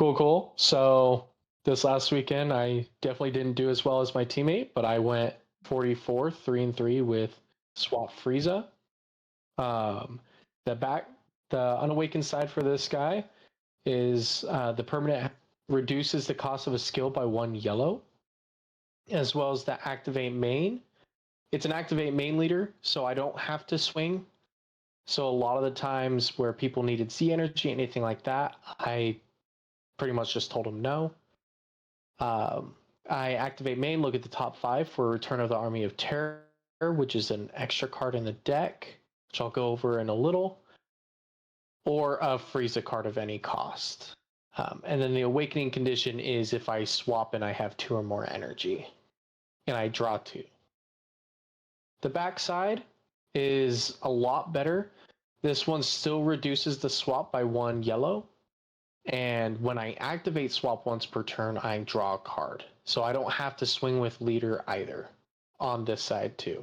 Cool, cool. So this last weekend, I definitely didn't do as well as my teammate, but I went 44, 3-3 with Swap Frieza. Um, the back, the unawakened side for this guy is the permanent reduces the cost of a skill by 1 yellow, as well as the activate main. It's an activate main leader, so I don't have to swing. So a lot of the times where people needed Z energy, anything like that, I pretty much just told them no. I activate main, look at the top 5 for Return of the Army of Terror, which is an extra card in the deck, which I'll go over in a little, or a Frieza card of any cost. And then the Awakening condition is if I swap and I have 2 or more energy, and I draw 2. The backside is a lot better. This one still reduces the swap by 1 yellow. And when I activate swap once per turn, I draw a card. So I don't have to swing with leader either on this side too.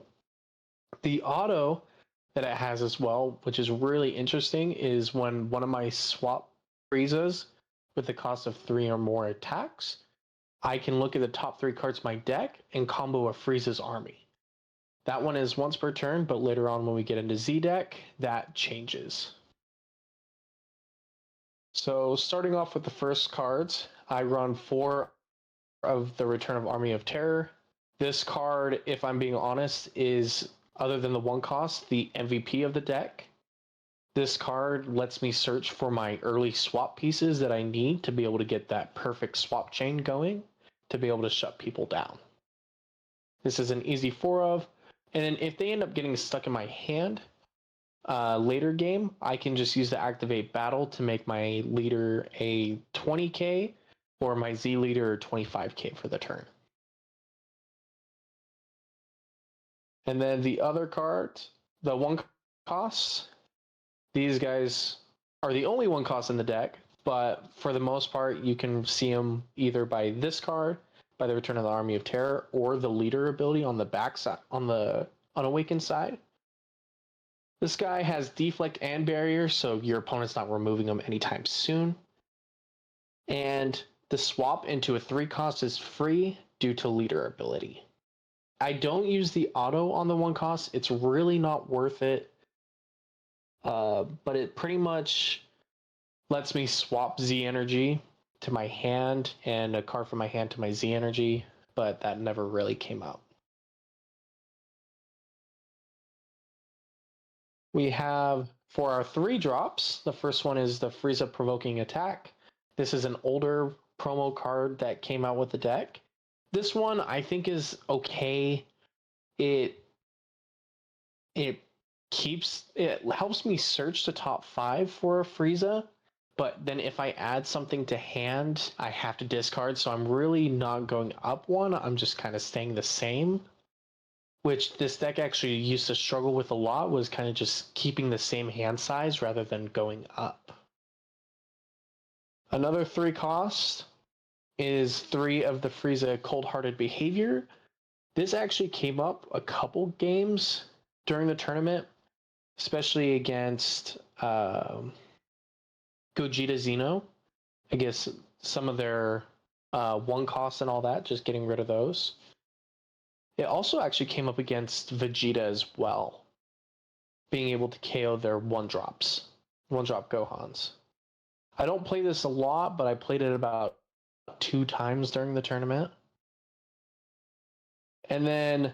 The auto that it has as well, which is really interesting, is when one of my swap Friezas with the cost of 3 or more attacks, I can look at the top 3 cards of my deck and combo a Frieza's army. That one is once per turn, but later on when we get into Z deck, that changes. So starting off with the first cards, I run 4 of the Return of Army of Terror. This card, if I'm being honest, is, other than the 1 cost, the MVP of the deck. This card lets me search for my early swap pieces that I need to be able to get that perfect swap chain going, to be able to shut people down. This is an easy 4 of, and then if they end up getting stuck in my hand, later game, I can just use the activate battle to make my leader a 20k or my Z leader 25k for the turn. And then the other card, the 1 costs, these guys are the only 1 cost in the deck, but for the most part, you can see them either by this card, by the Return of the Army of Terror, or the leader ability on the back side, on the unawakened side. This guy has deflect and barrier, so your opponent's not removing them anytime soon. And the swap into a 3 cost is free due to leader ability. I don't use the auto on the 1 cost. It's really not worth it. But it pretty much lets me swap Z energy to my hand and a card from my hand to my Z energy, but that never really came out. We have, for our 3 drops, the first one is the Frieza Provoking Attack. This is an older promo card that came out with the deck. This one I think is okay. It helps me search the top 5 for a Frieza, but then if I add something to hand, I have to discard, so I'm really not going up 1. I'm just kind of staying the same, which this deck actually used to struggle with a lot, was kind of just keeping the same hand size rather than going up. Another 3 cost is 3 of the Frieza Cold-Hearted Behavior. This actually came up a couple games during the tournament, especially against Gogeta Xeno. I guess some of their 1 costs and all that, just getting rid of those. It also actually came up against Vegeta as well, being able to KO their 1-drop Gohans. I don't play this a lot, but I played it about 2 times during the tournament. And then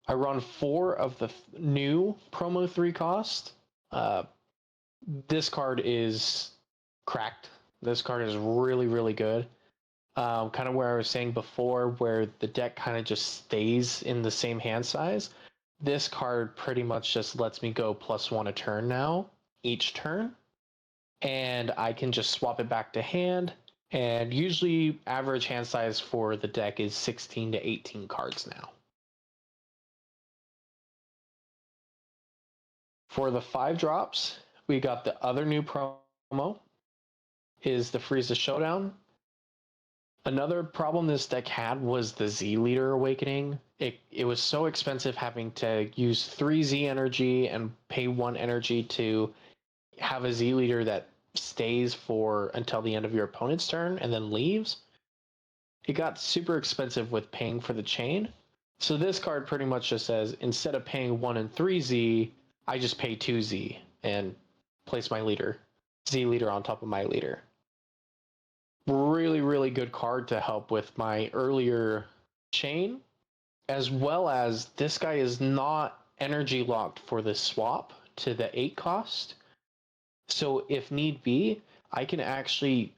I run 4 of the new promo 3 cost. This card is cracked. This card is really, really good. Kind of where I was saying before, where the deck kind of just stays in the same hand size. This card pretty much just lets me go +1 a turn now, each turn. And I can just swap it back to hand. And usually average hand size for the deck is 16 to 18 cards now. For the 5 drops, we got the other new promo, is the Frieza Showdown. Another problem this deck had was the Z Leader Awakening. It was so expensive having to use 3 Z energy and pay 1 energy to have a Z Leader that stays for until the end of your opponent's turn and then leaves, it got super expensive with paying for the chain. So this card pretty much just says, instead of paying 1 and 3Z, I just pay 2Z and place my leader, Z leader on top of my leader. Really, really good card to help with my earlier chain, as well as this guy is not energy locked for the swap to the 8 cost. So if need be, I can actually,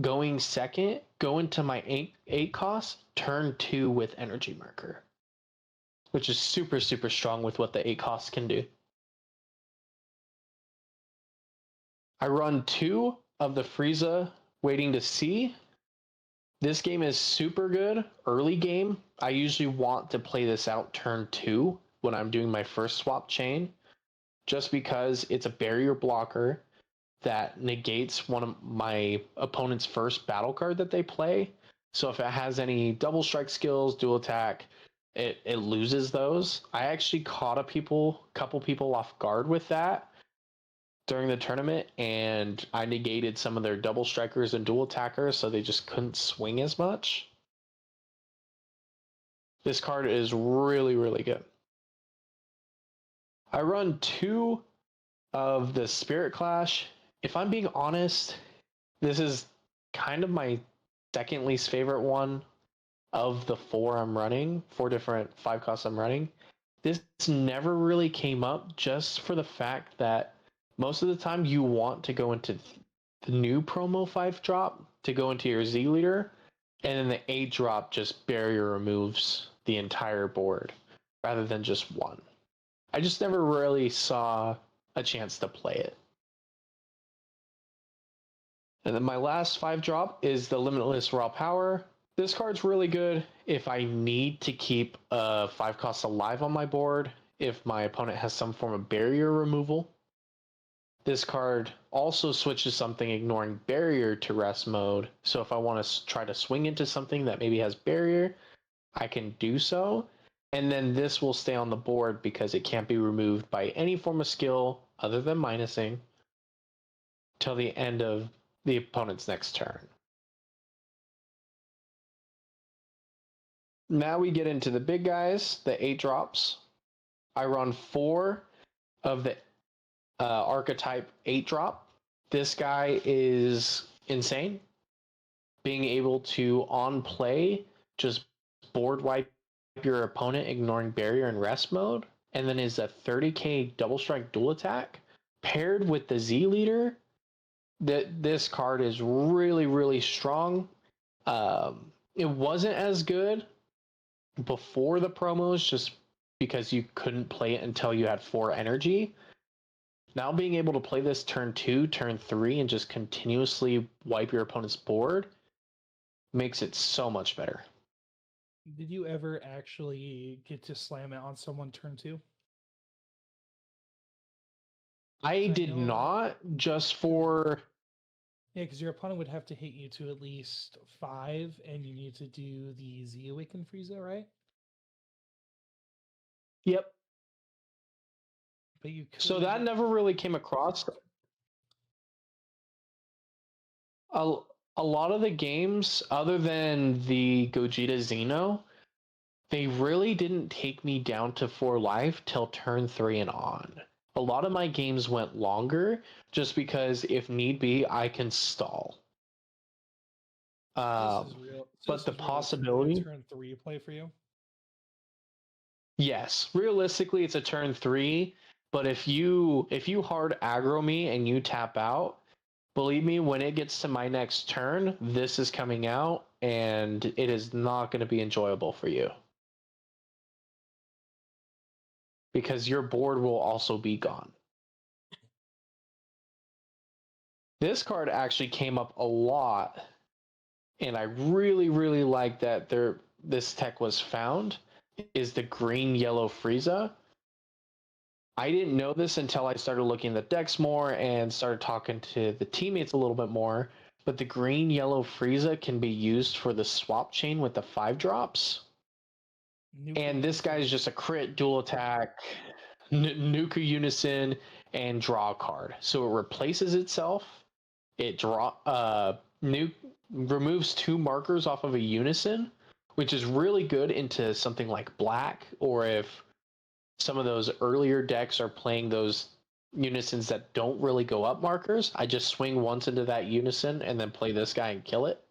going second, go into my 8 cost, turn 2 with energy marker, which is super, super strong with what the 8 costs can do. I run 2 of the Frieza waiting to see. This game is super good early game. I usually want to play this out turn 2 when I'm doing my first swap chain, just because it's a barrier blocker that negates one of my opponent's first battle card that they play. So if it has any double strike skills, dual attack, it loses those. I actually caught a couple people off guard with that during the tournament, and I negated some of their double strikers and dual attackers, so they just couldn't swing as much. This card is really, really good. I run 2 of the Spirit Clash. If I'm being honest, this is kind of my second least favorite one of the 4 I'm running, 4 different 5 costs I'm running. This never really came up, just for the fact that most of the time you want to go into the new promo 5 drop to go into your Z leader, and then the 8 drop just barrier removes the entire board rather than just one. I just never really saw a chance to play it. And then my last 5 drop is the Limitless Raw Power. This card's really good if I need to keep a 5 cost alive on my board, if my opponent has some form of barrier removal. This card also switches something ignoring barrier to rest mode, so if I want to try to swing into something that maybe has barrier, I can do so. And then this will stay on the board because it can't be removed by any form of skill other than minusing till the end of the opponent's next turn. Now we get into the big guys, the 8 drops. I run 4 of the archetype 8 drop. This guy is insane. Being able to, on play, just board wipe your opponent, ignoring barrier and rest mode, and then is a 30k double strike dual attack paired with the Z leader. This card is really, really strong. It wasn't as good before the promos, just because you couldn't play it until you had 4 energy. Now being able to play this turn 2, turn 3, and just continuously wipe your opponent's board makes it so much better. Did you ever actually get to slam it on someone turn 2? I did not, just for... Yeah, because your opponent would have to hit you to at least 5, and you need to do the Z Awaken Frieza, right? Yep. But you could... So that never really came across. A lot of the games, other than the Gogeta Xeno, they really didn't take me down to 4 life till turn 3 and on. A lot of my games went longer, just because if need be, I can stall. But the possibility... Turn 3 play for you? Yes, realistically, it's a turn 3. But if you hard aggro me and you tap out, believe me, when it gets to my next turn, this is coming out, and it is not going to be enjoyable for you. Because your board will also be gone. This card actually came up a lot, and I really, really like that this tech was found, is the green-yellow Frieza. I didn't know this until I started looking at the decks more and started talking to the teammates a little bit more, but the green-yellow Frieza can be used for the swap chain with the 5 drops. And this guy is just a crit, dual attack, Nuka Unison, and draw a card. So it replaces itself, it removes 2 markers off of a unison, which is really good into something like black, or if some of those earlier decks are playing those unisons that don't really go up markers. I just swing once into that unison and then play this guy and kill it.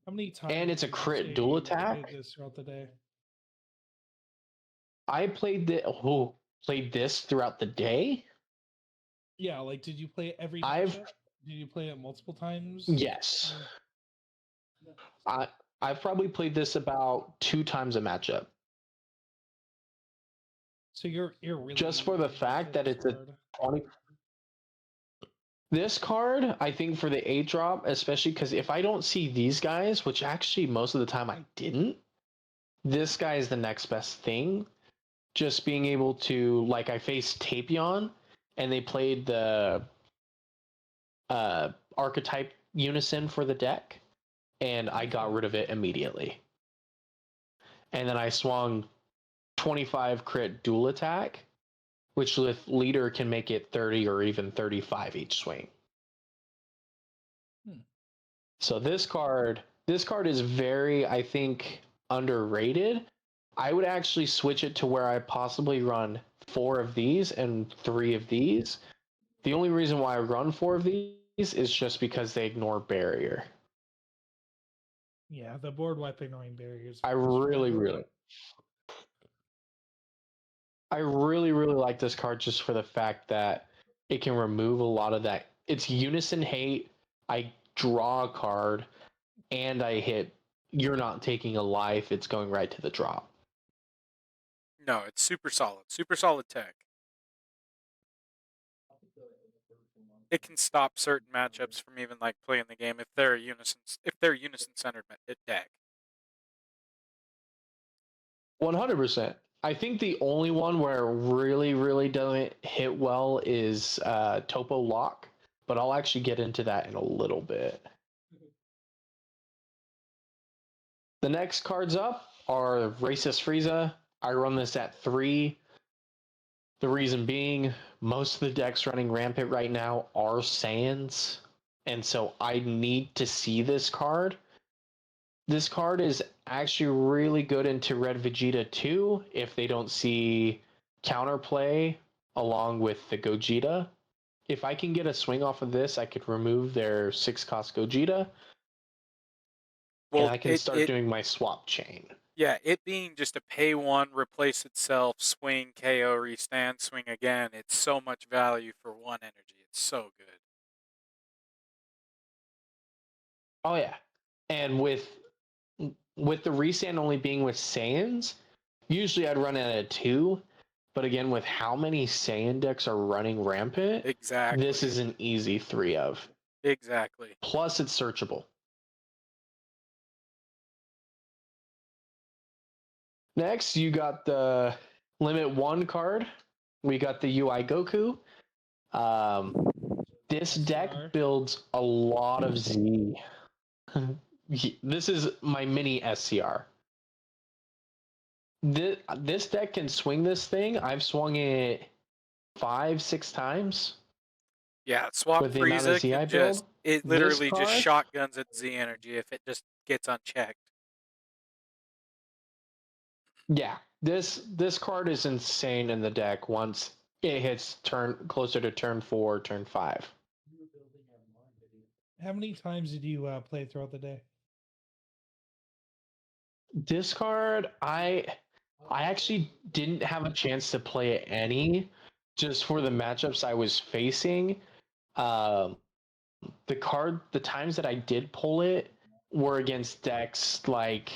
How many times? And it's a did you crit say dual you attack. played this throughout the day? I played this throughout the day. Yeah, like did you play it every I've matchup? Did you play it multiple times? yes. I've probably played this about 2 times a matchup. So you're really Just for the fact that it's a 20. This card, I think for the 8 drop, especially because if I don't see these guys, which actually most of the time I didn't, this guy is the next best thing. Just being able to, like, I faced Tapion, and they played the archetype unison for the deck, and I got rid of it immediately. And then I swung 25 crit dual attack, which with leader can make it 30 or even 35 each swing. So this card is very, I think, underrated. I would actually switch it to where I possibly run 4 of these and 3 of these. The only reason why I run 4 of these is just because they ignore barrier. Yeah, the board wipe ignoring barriers. I really like this card just for the fact that it can remove a lot of that. It's unison hate. I draw a card and I hit. You're not taking a life. It's going right to the drop. No, it's super solid tech. It can stop certain matchups from even like playing the game if they're unison centered deck. 100%. I think the only one where it really doesn't hit well is Topo Lock, but I'll actually get into that in a little bit. The next cards up are Racist Frieza. I run this at 3. The reason being, most of the decks running Rampant right now are Saiyans, and so I need to see this card. This card is actually really good into Red Vegeta 2 if they don't see counterplay along with the Gogeta. If I can get a swing off of this, I could remove their 6-cost Gogeta, and I can start doing my swap chain. Yeah, it being just a pay 1, replace itself, swing, KO, restand, swing again, it's so much value for 1 energy. It's so good. Oh yeah. And with the restand only being with Saiyans, usually I'd run it at 2, but again, with how many Saiyan decks are running Rampant, exactly, this is an easy 3 of. Exactly. Plus, it's searchable. Next, you got the Limit 1 card. We got the UI Goku. This deck builds a lot of Z. This is my mini SCR. This deck can swing this thing. I've swung it 5-6 times. Yeah, swap Frieza can just, it literally just shotguns at Z energy if it just gets unchecked. Yeah, this card is insane in the deck once it hits closer to turn 4, turn 5. How many times did you play throughout the day? This card, I actually didn't have a chance to play it any, just for the matchups I was facing. The times that I did pull it were against decks like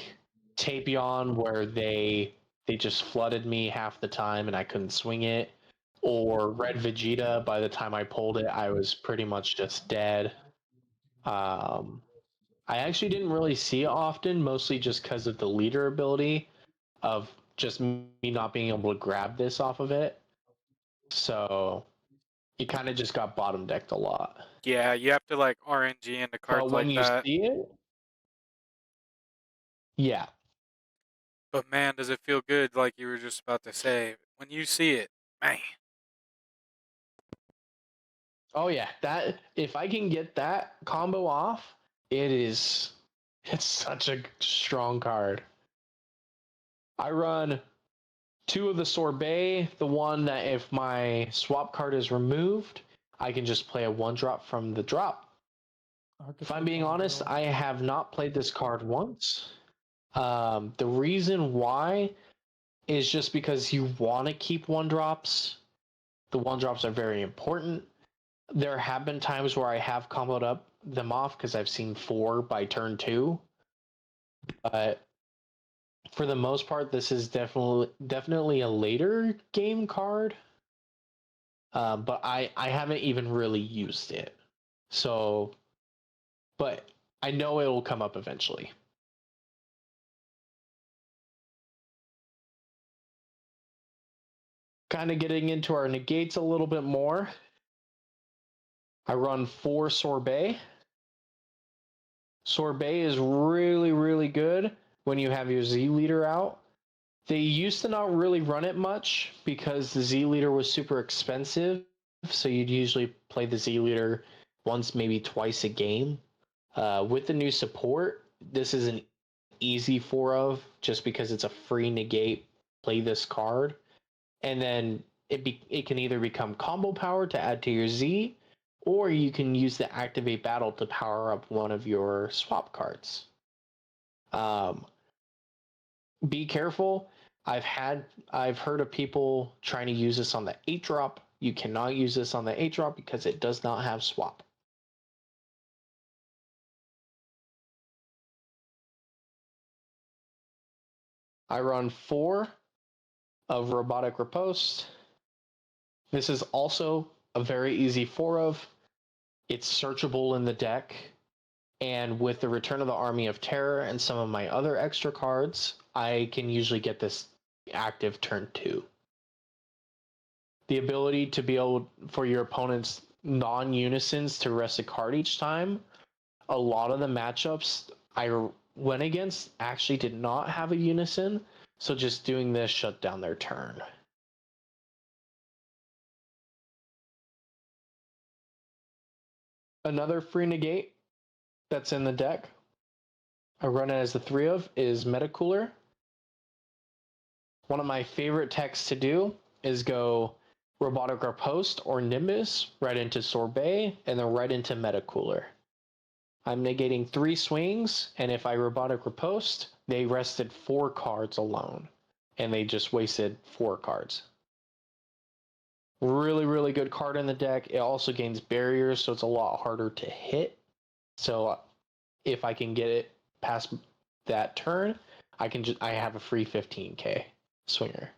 Tapion, where they just flooded me half the time and I couldn't swing it, or Red Vegeta. By the time I pulled it, I was pretty much just dead. I actually didn't really see it often, mostly just because of the leader ability of just me not being able to grab this off of it. So you kind of just got bottom decked a lot. Yeah, you have to like RNG into cards like that. But when you see it, yeah. But man, does it feel good, like you were just about to say. When you see it, man. Oh yeah, that if I can get that combo off, it's such a strong card. I run 2 of the sorbet, the one that if my swap card is removed, I can just play a 1-drop from the drop. If I'm being honest, I have not played this card once. The reason why is just because you want to keep 1-drops. The 1-drops are very important. There have been times where I have comboed up them off because I've seen 4 by turn 2. But for the most part, this is definitely a later game card. But I haven't even really used it. So, but I know it will come up eventually. Kind of getting into our negates a little bit more. I run 4 sorbet. Sorbet is really, really good when you have your Z leader out. They used to not really run it much because the Z leader was super expensive. So you'd usually play the Z leader once, maybe twice a game. With the new support, this is an easy 4 of just because it's a free negate. Play this card, and then it can either become combo power to add to your Z, or you can use the activate battle to power up one of your swap cards. Be careful. I've heard of people trying to use this on the 8-drop. You cannot use this on the 8-drop because it does not have swap. I run 4 of robotic riposte. This is also a very easy 4 of. It's searchable in the deck. And with the Return of the Army of Terror and some of my other extra cards, I can usually get this active turn 2. The ability to be able for your opponent's non-unisons to rest a card each time. A lot of the matchups I went against actually did not have a unison, so just doing this shut down their turn. Another free negate that's in the deck, I run it as the 3 of, is Metacooler. One of my favorite techs to do is go Robotic Riposte or Nimbus right into Sorbet and then right into Metacooler. I'm negating 3 swings, and if I Robotic Riposte, they rested 4 cards alone, and they just wasted 4 cards. Really, really good card in the deck. It also gains barriers, so it's a lot harder to hit. So if I can get it past that turn, I have a free 15k swinger.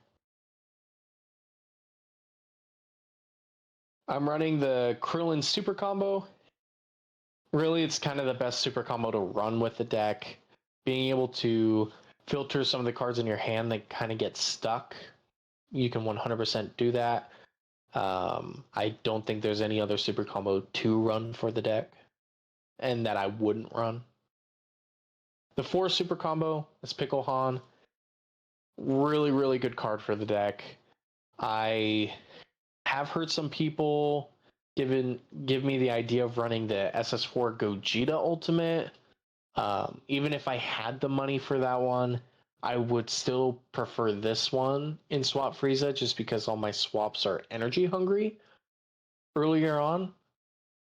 I'm running the Krillin super combo. Really, it's kind of the best super combo to run with the deck. Being able to filter some of the cards in your hand that kind of get stuck, you can 100% do that. I don't think there's any other super combo to run for the deck, and that I wouldn't run. The 4 super combo is Pickle Han. Really, really good card for the deck. I have heard some people give me the idea of running the SS4 Gogeta Ultimate. Even if I had the money for that one, I would still prefer this one in Swap Frieza just because all my swaps are energy hungry earlier on,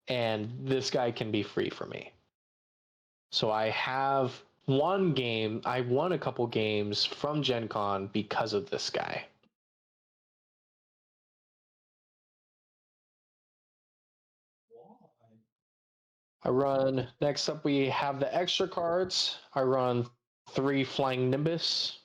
and this guy can be free for me. So I have I won a couple games from GenCon because of this guy. Next up we have the extra cards. I run 3 Flying Nimbus.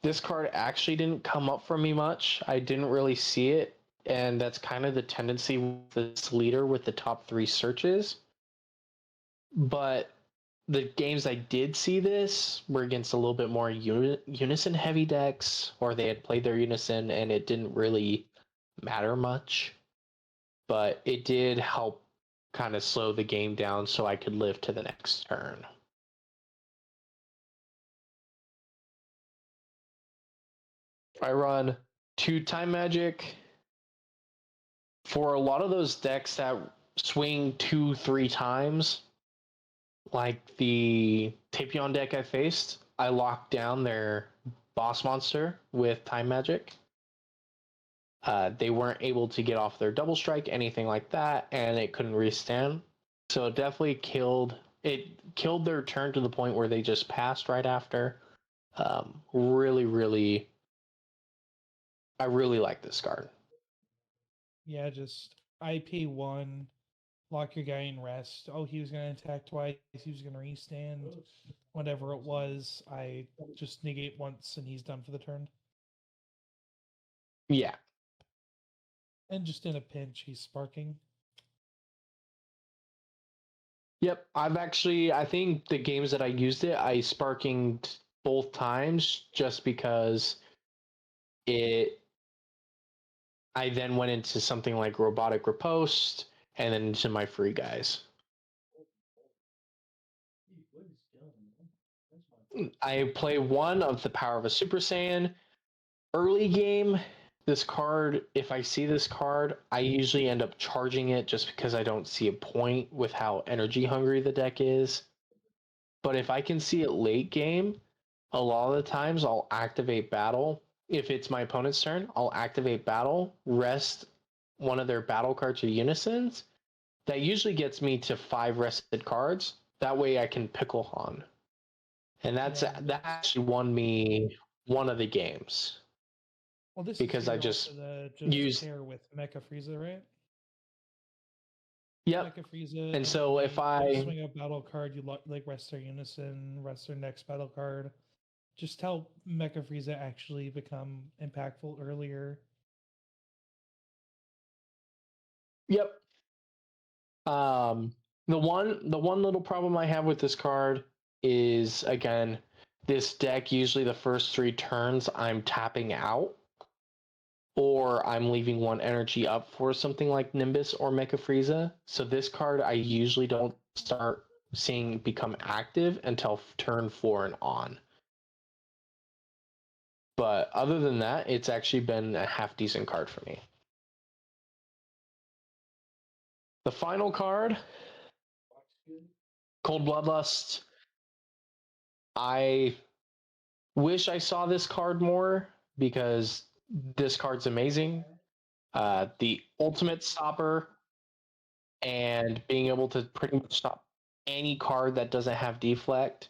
This card actually didn't come up for me much. I didn't really see it, and that's kind of the tendency with this leader with the top 3 searches. But the games I did see this were against a little bit more unison heavy decks, or they had played their unison and it didn't really matter much. But it did help kind of slow the game down so I could live to the next turn. I run 2 Time Magic, for a lot of those decks that swing 2-3 times, like the Tapion deck I faced, I locked down their boss monster with Time Magic. They weren't able to get off their double strike, anything like that, and it couldn't restand. So it definitely killed their turn to the point where they just passed right after. Really, I really like this card. Yeah, just I pay 1, lock your guy in rest. Oh, he was going to attack twice. He was going to restand. Whatever it was, I just negate once and he's done for the turn. Yeah. And just in a pinch, he's sparking. Yep. I think the games that I used it, I sparking both times just because I then went into something like Robotic Riposte and then into my free guys. I play 1 of the Power of a Super Saiyan. Early game, this card, if I see this card, I usually end up charging it just because I don't see a point with how energy hungry the deck is. But if I can see it late game, a lot of the times I'll activate battle. If it's my opponent's turn, I'll activate battle, rest one of their battle cards or unisons. That usually gets me to 5 rested cards. That way I can pickle Han. And that actually won me one of the games. Well, this because is I just used pair with Mecha Frieza, right? Yep. Mecha Frieza, and so if I swing a battle card, you like rest their unison, rest their next battle card. Just help Mecha Frieza actually become impactful earlier. Yep. The one little problem I have with this card is, again, this deck usually the first 3 turns I'm tapping out, or I'm leaving 1 energy up for something like Nimbus or Mecha Frieza. So this card I usually don't start seeing become active until turn 4 and on. But other than that, it's actually been a half decent card for me. The final card, Cold Bloodlust. I wish I saw this card more because this card's amazing. The ultimate stopper and being able to pretty much stop any card that doesn't have deflect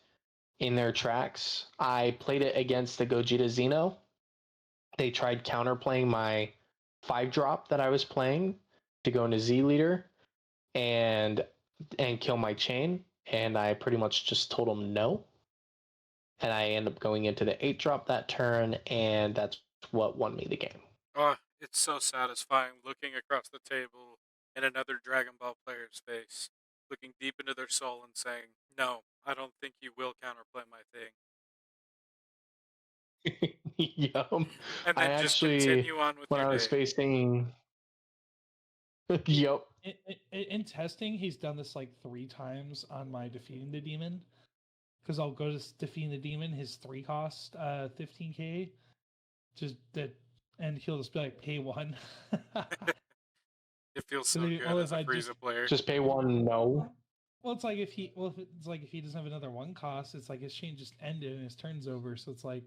in their tracks. I played it against the Gogeta Xeno. They tried counterplaying my 5-drop that I was playing to go into Z leader and kill my chain, and I pretty much just told them no. And I end up going into the 8-drop that turn, and that's what won me the game. Oh, it's so satisfying looking across the table in another Dragon Ball player's face, looking deep into their soul and saying, "No, I don't think you will counterplay my thing." Yep. And then just continue on with when your I was day. facing yep. In testing, he's done this like 3 times on my Defeating the Demon. Because I'll go to Defeating the Demon, his 3 cost, 15k. And he'll just be like, pay 1. It feels so good as a Frieza player. Just pay 1, no. Well, it's like if he doesn't have another 1 cost, it's like his chain just ended and his turn's over. So it's like,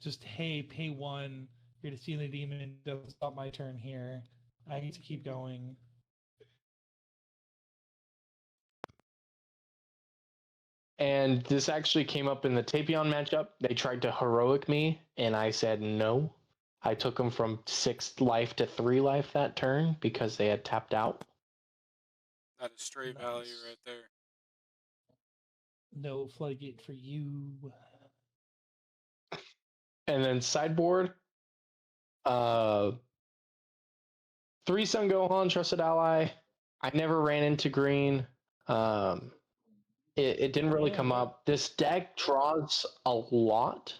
just hey, pay 1. You're Defeating the Demon. Doesn't stop my turn here. I need to keep going. And this actually came up in the Tapion matchup. They tried to heroic me, and I said no. I took them from 6 life to 3 life that turn because they had tapped out. That is straight value right there. No floodgate for you. And then sideboard, 3 Sun Gohan, Trusted Ally. I never ran into green. It didn't really come up. This deck draws a lot.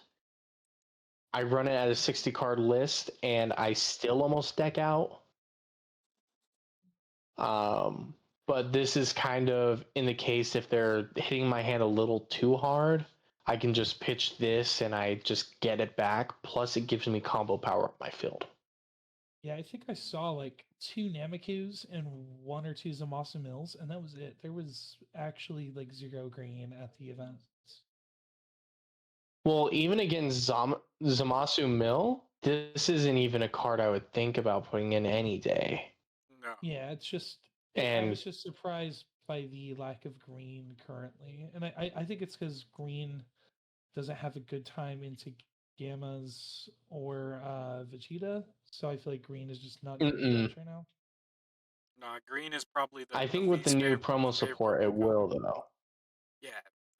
I run it at a 60 card list, and I still almost deck out. But this is kind of in the case if they're hitting my hand a little too hard, I can just pitch this and I just get it back. Plus, it gives me combo power on my field. Yeah, I think I saw like 2 Namakus and 1 or 2 Zamasu Mills, and that was it. There was actually like 0 green at the event. Well, even against Zamasu Mill, this isn't even a card I would think about putting in any day. No. Yeah, it's just I And was just surprised by the lack of green currently, and I think it's because green doesn't have a good time into Gammas or Vegeta, so I feel like green is just not good mm-mm. match right now. Nah, green is probably the I think with the least new promo support, it favorable will color. though. Yeah,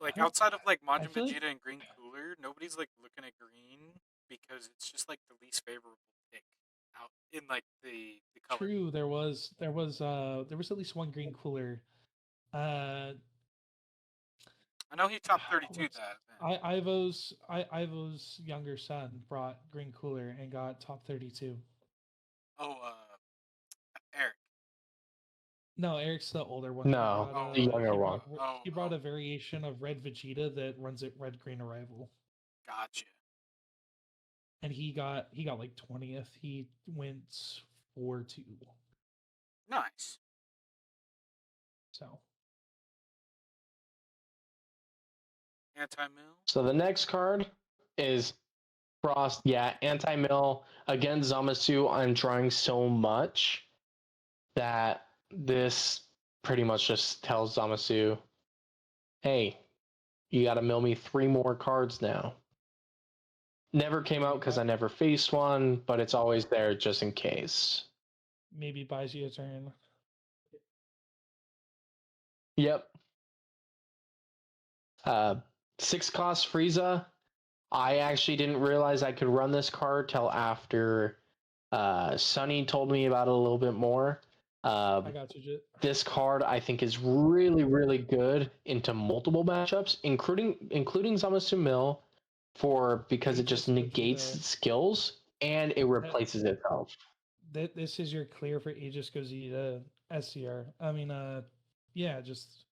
like I don't. outside of like I Majin feel like Vegeta and Green Cooler, nobody's like looking at green because it's just like the least favorable pick out in like the color. true. There was at least one green cooler. Uh, I know he top 32 what's that event. Ivo's younger son brought green cooler and got top 32. Oh, Eric. No, Eric's the older one. No, Oh, the younger one. He brought a variation of Red Vegeta that runs at Red Green Arrival, gotcha. and he got like 20th. He went 4-2. Nice. So Anti-mill. So the next card is Frost. Yeah, anti-mill against Zamasu. I'm drawing so much that this pretty much just tells Zamasu, hey, you got to mill me 3 more cards now. Never came out because I never faced one, but it's always there just in case. maybe buys you a turn. Yep. 6 cost Frieza. I actually didn't realize I could run this card till after Sunny told me about it a little bit more. I got you, Jit. This card I think is really, really good into multiple matchups, including Zamasu Mill, because it just negates skills and it replaces itself. This is your clear for Aegis Gogeta SCR. I mean, yeah, just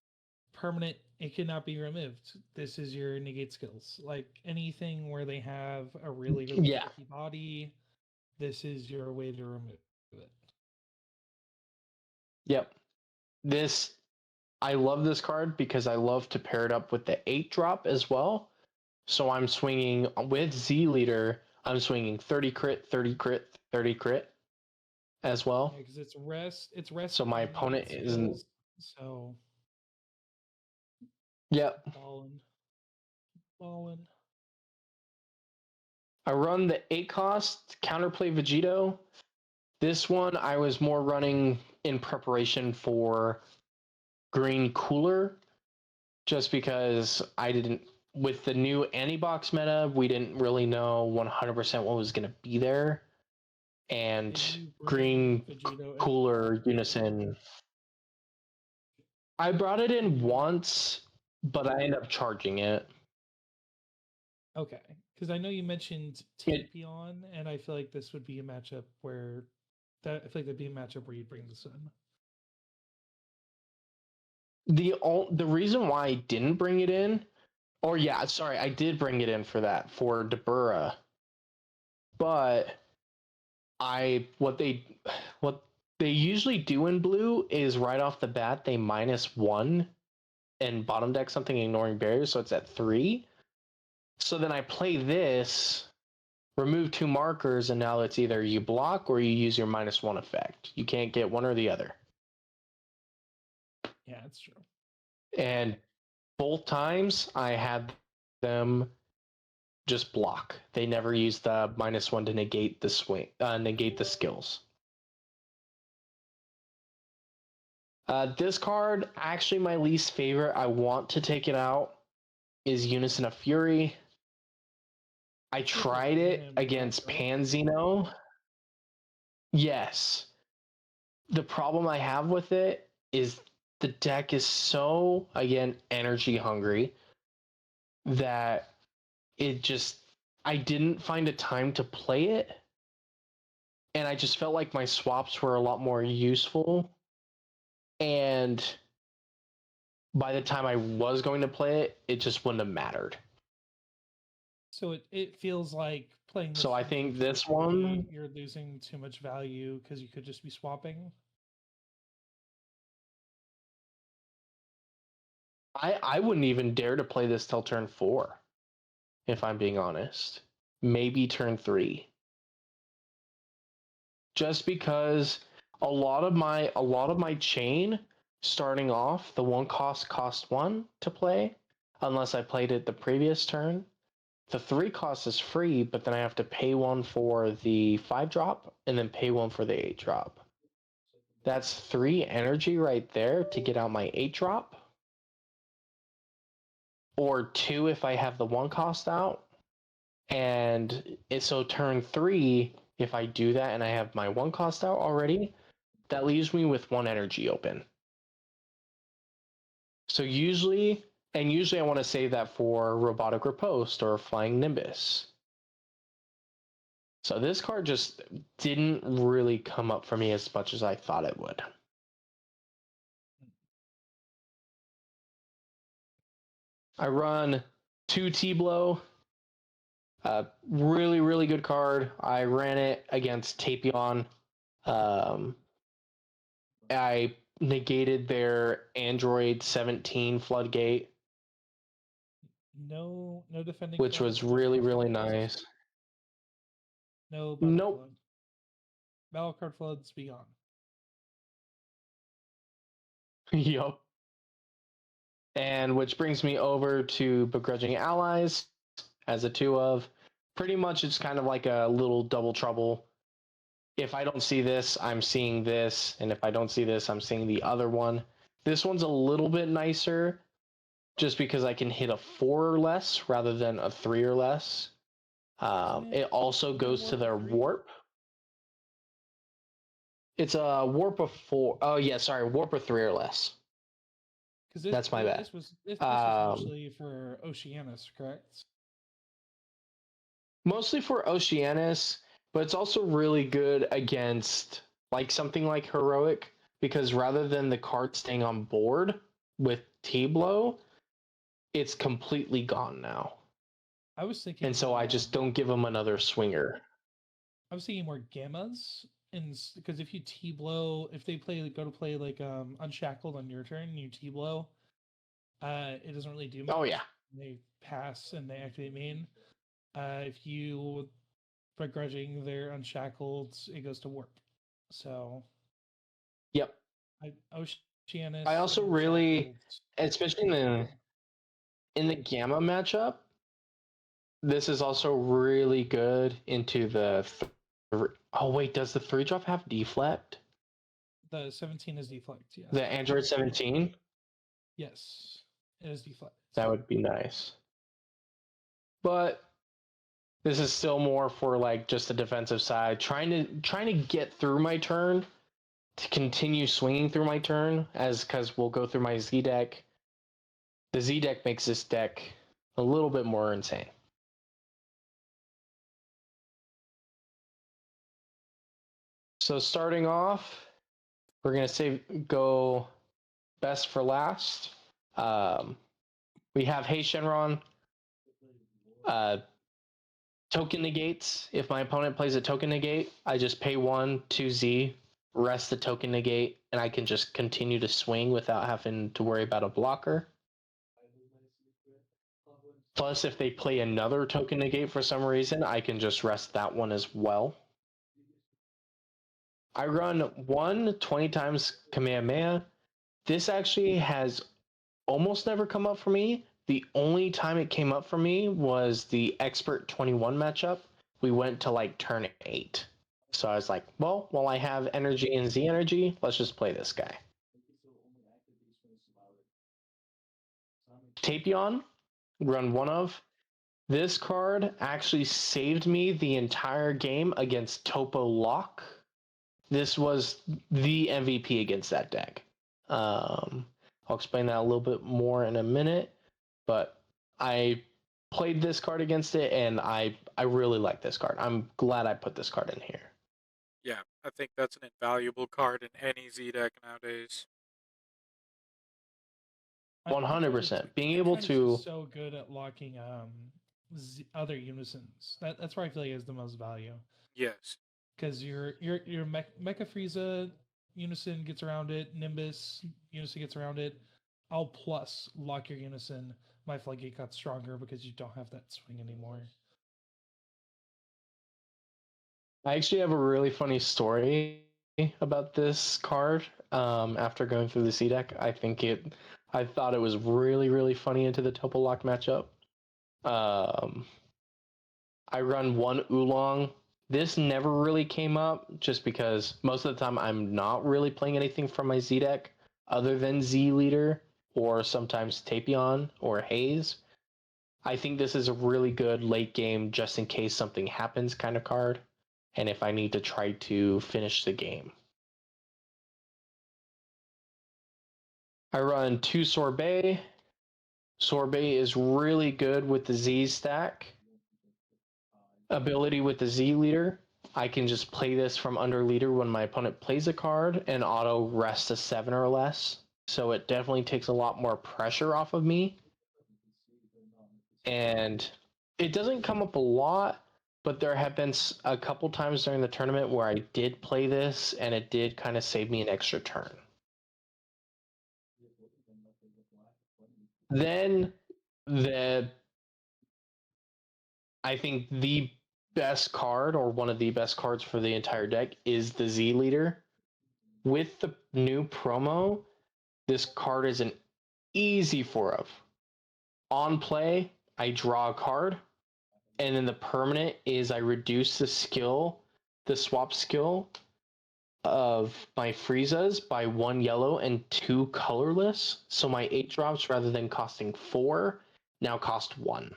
permanent. It cannot be removed. This is your negate skills. Like anything where they have a really tricky body, this is your way to remove it. Yep. I love this card because I love to pair it up with the 8 drop as well. So I'm swinging with Z Leader. I'm swinging 30 crit, 30 crit, 30 crit as well. Yeah, because it's rest. It's rest. So my opponent isn't. So. Yep. Ballin'. I run the 8 cost counterplay Vegito. This one I was more running in preparation for Green Cooler, just because I didn't. With the new anti-box meta, we didn't really know 100% what was going to be there. And Green Cooler Unison. I brought it in once, but I ended up charging it. Okay, because I know you mentioned Tapion, and I feel like this would be a matchup where I feel like that'd be a matchup where you'd bring this in. The reason why I didn't bring it in, I did bring it in for that, for Dabura. But what they usually do in blue is right off the bat they -1 and bottom deck something ignoring barriers, so it's at 3. So then I play this, remove 2 markers, and now it's either you block or you use your -1 effect. You can't get one or the other. Yeah, that's true. And both times I had them just block. They never use the -1 to negate the swing, negate the skills. This card, actually my least favorite. I want to take it out. Is Unison of Fury. I tried it against Panzino. Yes. The problem I have with it is the deck is so, again, energy hungry that I didn't find a time to play it. And I just felt like my swaps were a lot more useful. And by the time I was going to play it, it just wouldn't have mattered. So it feels like playing this So I game think for this free, one, you're losing too much value because you could just be swapping. I wouldn't even dare to play this till turn 4, if I'm being honest. Maybe turn 3. Just because a lot of my chain starting off, the one cost 1 to play, unless I played it the previous turn. The 3 cost is free, but then I have to pay 1 for the 5 drop and then pay 1 for the 8 drop. That's 3 energy right there to get out my 8 drop. Or 2 if I have the 1 cost out. And so turn 3, if I do that and I have my 1 cost out already, that leaves me with 1 energy open. So usually I want to save that for Robotic Riposte or Flying Nimbus. So this card just didn't really come up for me as much as I thought it would. I run 2 T-Blow. Really, really good card. I ran it against Tapion. I negated their Android 17 Floodgate, No defending. which was really, really nice. No battle Nope. flood. Battle card floods be gone. Yup. And which brings me over to Begrudging Allies as a 2 of. Pretty much it's kind of like a little double trouble. If I don't see this, I'm seeing this. And if I don't see this, I'm seeing the other one. This one's a little bit nicer just because I can hit a 4 or less rather than a 3 or less. It also goes to their warp. It's a warp of 4. Oh, yeah, sorry. Warp of 3 or less. That's my bad. This was mostly for Oceanus, correct? Mostly for Oceanus, but it's also really good against like something like Heroic, because rather than the card staying on board with T-Blow, it's completely gone now. I was thinking, and so I just don't give them another swinger. I was thinking more gammas, and because if you T-Blow, if they go to play like Unshackled on your turn, and you T-Blow, it doesn't really do much. Oh yeah. They pass and they activate main. If you begrudging their Unshackled, it goes to warp. So. Yep. Oceanus. I also really, especially in the gamma matchup, this is also really good into the. Oh wait, does the 3 drop have deflect? The 17 is deflect. Yes. The Android 17. Yes, it is deflect. That would be nice. But this is still more for like just the defensive side, trying to get through my turn, to continue swinging through my turn, because we'll go through my Z deck. The Z deck makes this deck a little bit more insane. So starting off, we're gonna go best for last. We have Hey Shenron. Token negates. If my opponent plays a token negate, I just pay 1 to Z, rest the token negate, and I can just continue to swing without having to worry about a blocker. Plus, if they play another token negate for some reason, I can just rest that one as well. I run 1 20 times Kamehameha. This actually has almost never come up for me. The only time it came up for me was the Expert 21 matchup. We went to like turn 8. So I was like, well, while I have energy and Z energy, let's just play this guy. Tapion, run 1 of. This card actually saved me the entire game against Topo Lock. This was the MVP against that deck. I'll explain that a little bit more in a minute, but I played this card against it, and I really like this card. I'm glad I put this card in here. Yeah, I think that's an invaluable card in any Z deck nowadays. 100%. Being able to so good at locking other unisons. That's where I feel like it has the most value. Yes. Because your Mecha Frieza unison gets around it, Nimbus unison gets around it. I'll plus lock your unison. My floodgate got stronger because you don't have that swing anymore. I actually have a really funny story about this card. After going through the C deck, I thought it was really, really funny into the Topo Lock matchup. I run one Oolong. This never really came up just because most of the time I'm not really playing anything from my Z deck other than Z Leader or sometimes Tapion or Haze. I think this is a really good late game just in case something happens kind of card, and if I need to try to finish the game. I run 2 Sorbet. Sorbet is really good with the Z stack. Ability with the Z Leader. I can just play this from under leader when my opponent plays a card and auto rest a 7 or less. So it definitely takes a lot more pressure off of me. And it doesn't come up a lot, but there have been a couple times during the tournament where I did play this and it did kind of save me an extra turn. Then I think the best card, or one of the best cards for the entire deck, is the Z Leader. With the new promo, this card is an easy 4-of. On play, I draw a card, and then the permanent is I reduce the swap skill of my Friezas by 1 yellow and 2 colorless. So my 8 drops, rather than costing 4, now cost 1.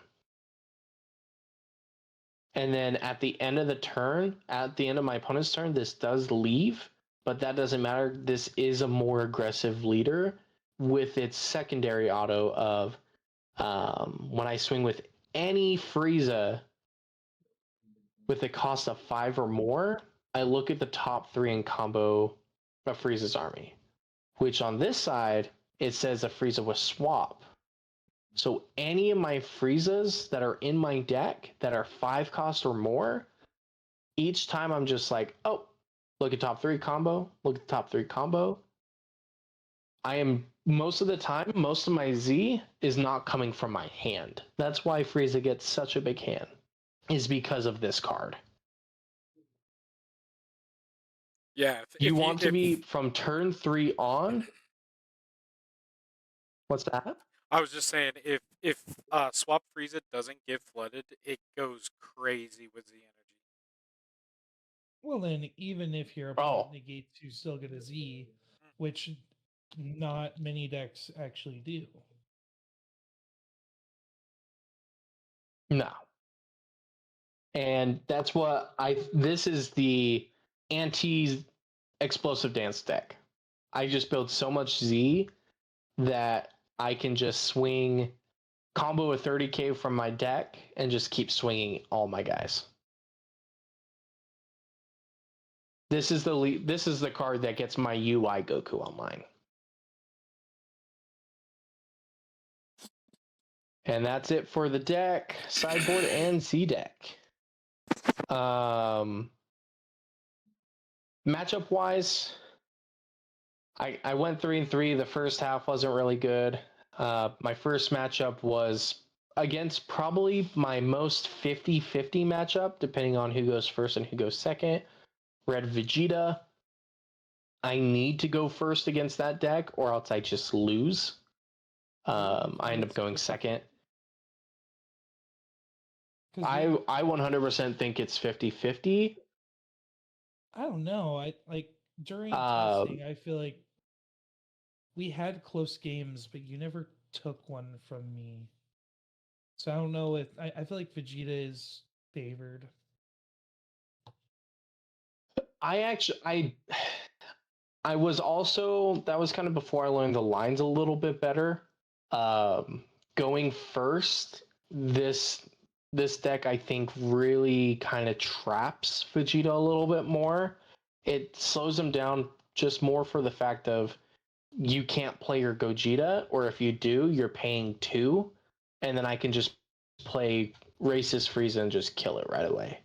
And then at the end of the turn, at the end of my opponent's turn, this does leave, but that doesn't matter. This is a more aggressive leader with its secondary auto of when I swing with any Frieza with a cost of 5 or more, I look at the top 3 in combo of Frieza's army, which on this side, it says a Frieza with swap. So any of my Friezas that are in my deck that are 5 cost or more, each time I'm just like, oh, look at top 3 combo, look at top 3 combo. I am, most of the time, most of my Z is not coming from my hand. That's why Frieza gets such a big hand, is because of this card. Yeah. You want to be from turn 3 on. What's that? I was just saying, if Swap Frieza doesn't get flooded, it goes crazy with Z energy. Well, then, even if your opponent negates, you still get a Z, which not many decks actually do. No. And that's what this is the anti-explosive dance deck. I just build so much Z that I can just swing combo a 30k from my deck and just keep swinging all my guys. This is the card that gets my UI Goku online. And that's it for the deck, sideboard, and Z deck. Matchup wise, I went 3-3. The first half wasn't really good. My first matchup was against probably my most 50-50 matchup, depending on who goes first and who goes second. Red Vegeta. I need to go first against that deck, or else I just lose. I end up going second. I 100% think it's 50-50. I don't know. I like during testing, I feel like we had close games, but you never took one from me. So I don't know if I feel like Vegeta is favored. I was also, that was kind of before I learned the lines a little bit better. Going first, this deck I think really kind of traps Vegeta a little bit more. It slows him down just more for the fact of you can't play your Gogeta, or if you do, you're paying 2, and then I can just play racist Frieza and just kill it right away.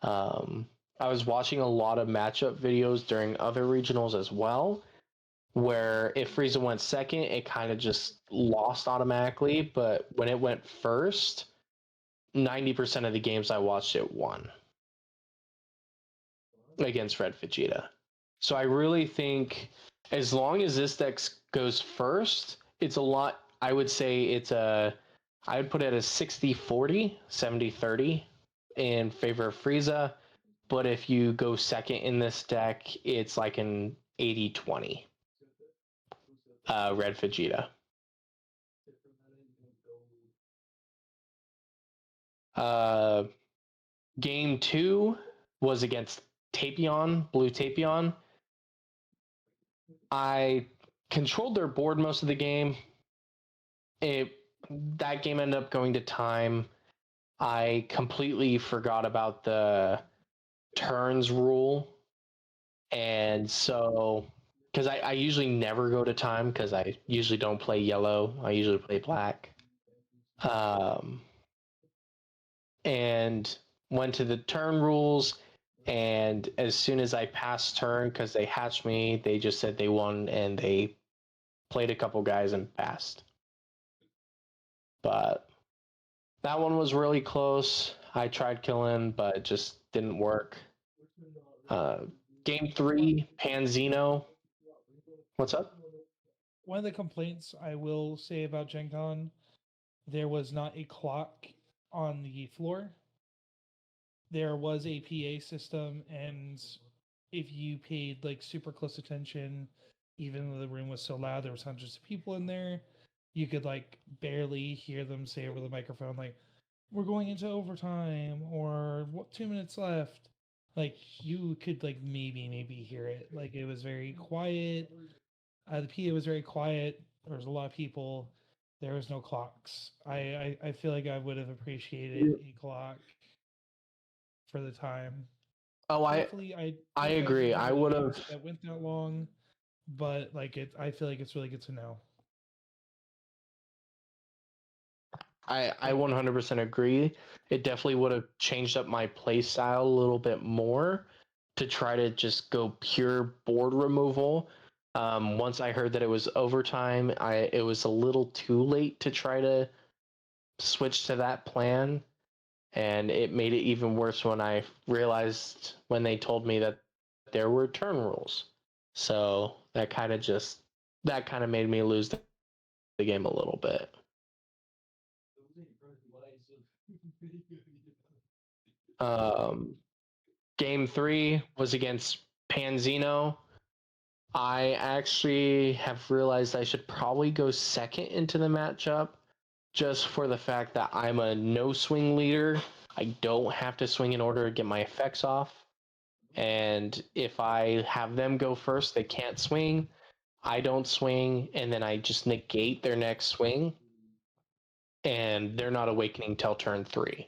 I was watching a lot of matchup videos during other regionals as well, where if Frieza went second, it kind of just lost automatically. But when it went first, 90% of the games I watched, it won against Red Vegeta. So I really think as long as this deck goes first, it's a lot. I would say I would put it as 60-40, 70-30 in favor of Frieza. But if you go second in this deck, it's like an 80-20 Red Vegeta. Game 2 was against Tapion, Blue Tapion. I controlled their board most of the game. That game ended up going to time. I completely forgot about the turns rule. And so, because I usually never go to time because I usually don't play yellow. I usually play black. And went to the turn rules. And as soon as I passed turn, because they hatched me, they just said they won and they played a couple guys and passed. But that one was really close. I tried killing, but it just didn't work. Game 3, Panzino. What's up? One of the complaints I will say about GenCon, there was not a clock on the floor. There was a PA system, and if you paid like super close attention, even though the room was so loud, there was hundreds of people in there, you could like barely hear them say over the microphone like, "We're going into overtime," or "What, 2 minutes left." Like you could like maybe hear it. Like it was very quiet. The PA was very quiet. There was a lot of people. There was no clocks. I feel like I would have appreciated a clock for the time. Oh, Hopefully, I agree. I would have. That went that long, but like it, I feel like it's really good to know. I 100% agree. It definitely would have changed up my play style a little bit more to try to just go pure board removal. Once I heard that it was overtime, it was a little too late to try to switch to that plan, and it made it even worse when I realized when they told me that there were turn rules. So that kind of made me lose the game a little bit. Game 3 was against Panzino. I actually have realized I should probably go second into the matchup just for the fact that I'm a no swing leader. I don't have to swing in order to get my effects off. And if I have them go first, they can't swing. I don't swing, and then I just negate their next swing. And they're not awakening till turn 3.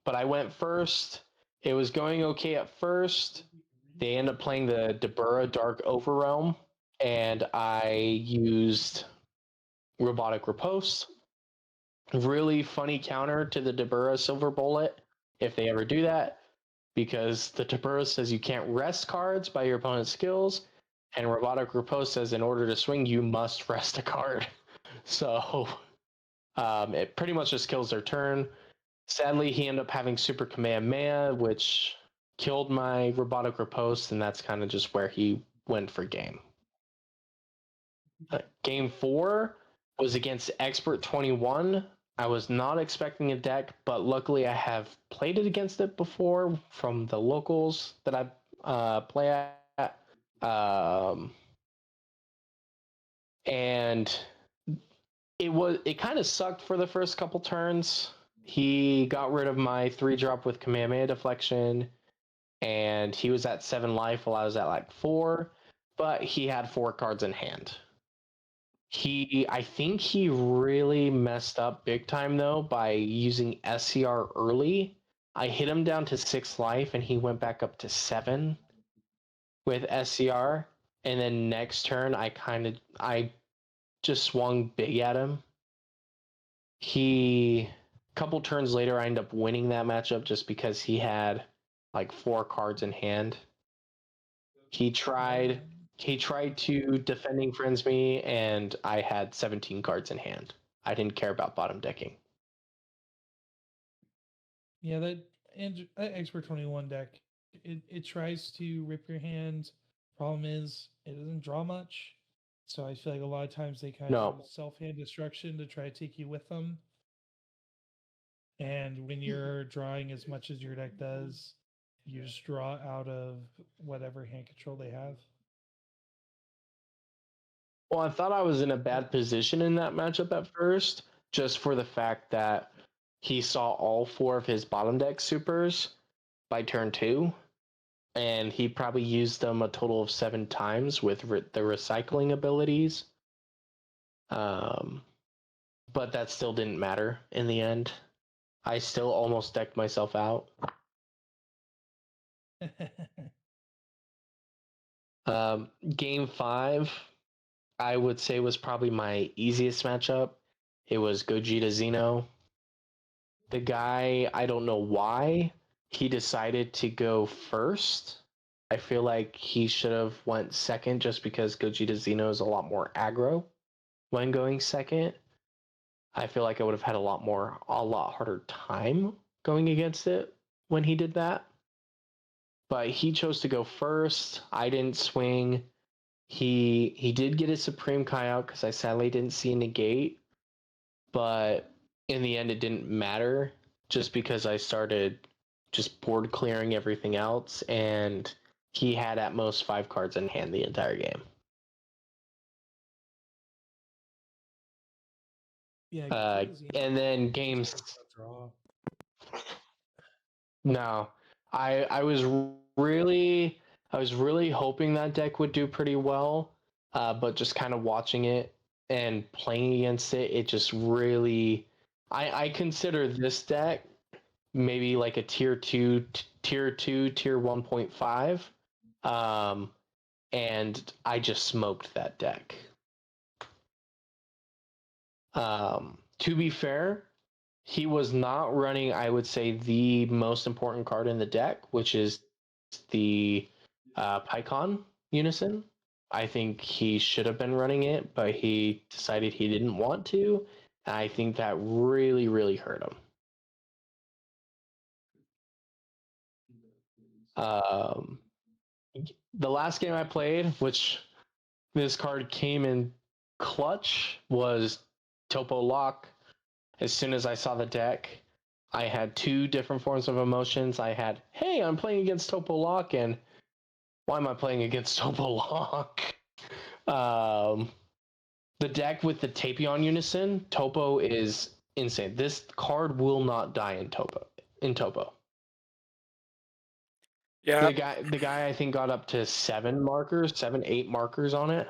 But I went first. It was going okay at first. They end up playing the Dabura Dark Overrealm, and I used Robotic Riposte. Really funny counter to the Dabura Silver Bullet, if they ever do that, because the Dabura says you can't rest cards by your opponent's skills, and Robotic Riposte says in order to swing, you must rest a card. So it pretty much just kills their turn. Sadly, he ended up having Super Kamehameha, which killed my Robotic Riposte, and that's kind of just where he went for game. Game 4 was against Expert 21. I was not expecting a deck, but luckily I have played it against it before from the locals that I play at. And it kind of sucked for the first couple turns. He got rid of my 3-drop with Kamehameha Deflection, and he was at 7 life while I was at like 4, but he had 4 cards in hand. I think he really messed up big time though by using SCR early. I hit him down to 6 life and he went back up to 7 with SCR, and then next turn I just swung big at him he couple turns later I ended up winning that matchup just because he had like 4 cards in hand. He tried to defending friends me, and I had 17 cards in hand. I didn't care about bottom decking. Yeah, that Expert 21 deck, it tries to rip your hand. Problem is, it doesn't draw much. So I feel like a lot of times they kind of use self-hand destruction to try to take you with them. And when you're drawing as much as your deck does, you just draw out of whatever hand control they have. Well, I thought I was in a bad position in that matchup at first, just for the fact that he saw all 4 of his bottom deck supers by turn 2, and he probably used them a total of 7 times with the recycling abilities. But that still didn't matter in the end. I still almost decked myself out. Game 5, I would say, was probably my easiest matchup. It was Gogeta Xeno. The guy, I don't know why he decided to go first. I feel like he should have went second just because Gogeta Xeno is a lot more aggro when going second. I feel like I would have had a lot harder time going against it when he did that. But he chose to go first. I didn't swing. He did get his Supreme Kai out because I sadly didn't see a negate. But in the end, it didn't matter just because I started just board clearing everything else, and he had at most 5 cards in hand the entire game. Yeah, and then games. No, I was really hoping that deck would do pretty well, but just kind of watching it and playing against it, it just really. I consider this deck maybe like a tier 1.5, and I just smoked that deck. To be fair, he was not running, I would say, the most important card in the deck, which is the PyCon Unison. I think he should have been running it, but he decided he didn't want to. And I think that really, really hurt him. The last game I played, which this card came in clutch, was Topo Lock. As soon as I saw the deck, I had 2 different forms of emotions. I had, hey, I'm playing against Topo Lock, and why am I playing against Topo Lock? The deck with the Tapion Unison, Topo is insane. This card will not die in Topo. Yeah. The guy I think got up to 7, 8 markers on it.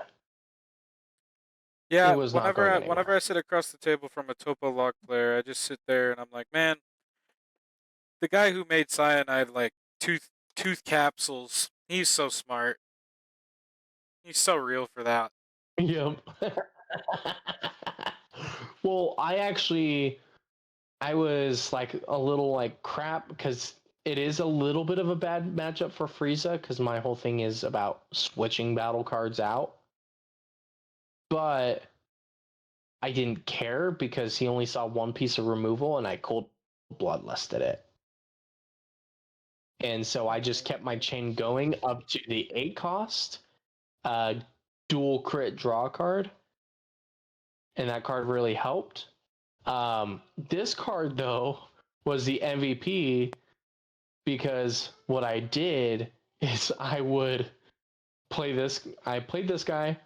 Yeah, It was not going anywhere. whenever I sit across the table from a Topo Lock player, I just sit there and I'm like, man, the guy who made Cyanide like tooth capsules, he's so smart. He's so real for that. Yep. Well, I was like a little like crap because it is a little bit of a bad matchup for Frieza because my whole thing is about switching battle cards out. But I didn't care because he only saw 1 piece of removal and I cold bloodlusted it. And so I just kept my chain going up to the 8 cost, dual crit draw card. And that card really helped. This card, though, was the MVP because what I did is I would play this. I played this guy.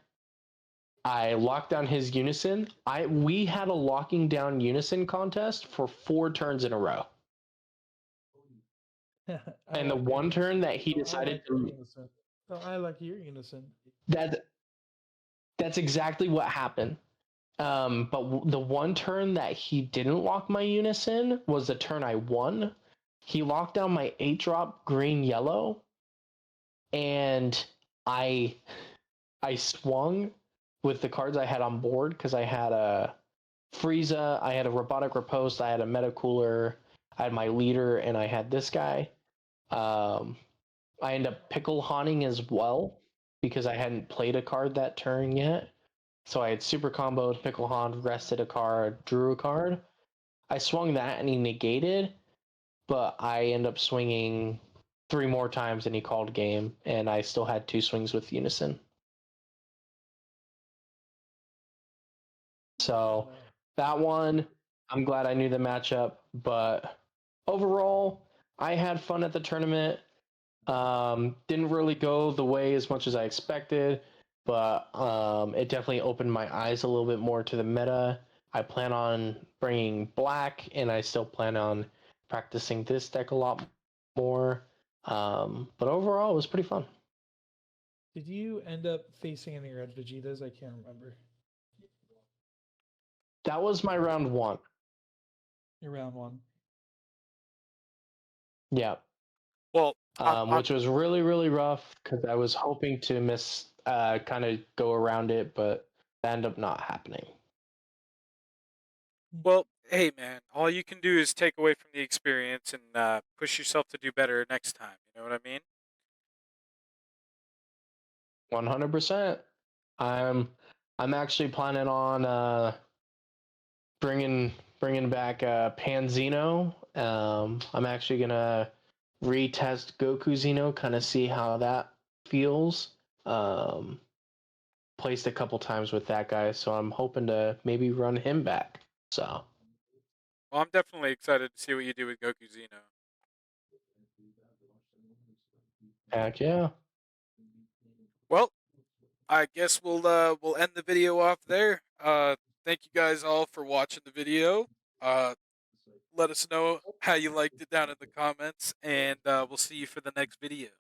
I locked down his Unison. We had a locking down Unison contest for 4 turns in a row. And the one turn that he decided to. I like your Unison. That's exactly what happened. But the one turn that he didn't lock my Unison was the turn I won. He locked down my 8-drop green yellow, and I swung with the cards I had on board because I had a Frieza, I had a robotic riposte, I had a meta cooler, I had my leader, and I had this guy. I ended up pickle haunting as well because I hadn't played a card that turn yet. So I had super comboed, pickle haunt, rested a card, drew a card. I swung that and he negated, but I ended up swinging 3 more times and he called game, and I still had 2 swings with Unison. So that one, I'm glad I knew the matchup, but overall, I had fun at the tournament. Didn't really go the way as much as I expected, but it definitely opened my eyes a little bit more to the meta. I plan on bringing black, and I still plan on practicing this deck a lot more. But overall, it was pretty fun. Did you end up facing any red Vegetas? I can't remember. That was my round 1. Your round 1. Yeah. Well, which was really, really rough because I was hoping to kind of go around it, but that ended up not happening. well, hey man, all you can do is take away from the experience and push yourself to do better next time. You know what I mean? 100%. I'm actually planning on bringing back Panzino. I'm actually gonna retest Goku Zeno, kind of see how that feels. Placed a couple times with that guy, so I'm hoping to maybe run him back. So Well, I'm definitely excited to see what you do with Goku Zeno. heck yeah. Well, I guess we'll end the video off there. Thank you guys all for watching the video. Let us know how you liked it down in the comments, and we'll see you for the next video.